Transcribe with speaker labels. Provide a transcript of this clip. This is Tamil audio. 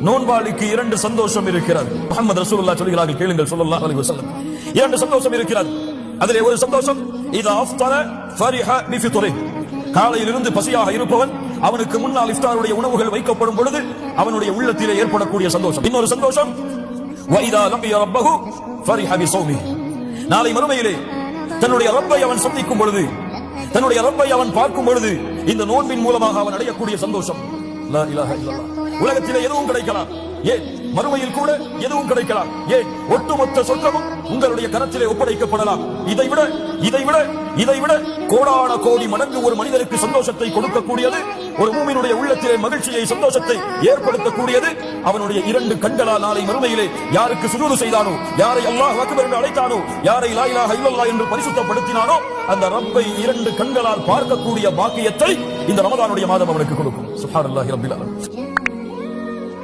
Speaker 1: நோன்பாளிக்கு இரண்டு சந்தோஷம் இருக்கிறது. முஹம்மது ரசூலுல்லாஹ் சொல்கிறார்கள், கேளுங்கள் ஸல்லல்லாஹு அலைஹி வஸல்லம். இரண்டு சந்தோஷம் இருக்கிறது. அதிலே ஒரு சந்தோஷம், இதா அஃப்தர ஃபரிஹ பிஃபித்ரிஹ், காலையில் இருந்து பசியாக இருப்பவன் அவனுக்கு முன்னால் இஃப்தாருடைய உணவுகள் வைக்கப்படும் பொழுது அவனுடைய உள்ளத்திலே ஏற்படக்கூடிய சந்தோஷம். இன்னொரு சந்தோஷம், வைதா லம்பிய ரப்பஹு ஃபரிஹ பிஸௌமிஹ், நாளை மறுமையிலே தன்னுடைய ரப்பை அவன் சந்திக்கும் பொழுது, தன்னுடைய ரப்பை அவன் பார்க்கும் பொழுது இந்த நோன்பின் மூலமாக அவன் அடையக்கூடிய சந்தோஷம். லா இலாஹ இல்லல்லாஹ். உலகத்திலே எதுவும் கிடைக்கலாம், ஏன் மறுமையில் கூட எதுவும் கிடைக்கலாம், ஏன் ஒட்டுமொத்த சொர்க்கமும் உங்களுடைய கரத்திலே ஒப்படைக்கப்படலாம். இதைவிட கோடான கோடி மடங்கு ஒரு மனிதனுக்கு சந்தோஷத்தை கொடுக்கக்கூடியது, ஒரு மூமினுடைய உள்ளத்திலே மகிழ்ச்சியை சந்தோஷத்தை ஏற்படுத்தக்கூடியது அவனுடைய இரண்டு கண்களால் நாளை மறுமையிலே யாருக்கு சுஜூது செய்தானோ, யாரை அல்லாஹ் அக்பர் என்று அழைத்தானோ, யாரை லா இலாஹ இல்லல்லாஹ் என்று பரிசுத்தப்படுத்தினானோ அந்த ரப்பை இரண்டு கண்களால் பார்க்கக்கூடிய பாக்கியத்தை இந்த ரமதானுடைய மாதம் அவனுக்கு கொடுக்கும். சுப்ஹானல்லாஹி ரப்பில் ஆலமீன்.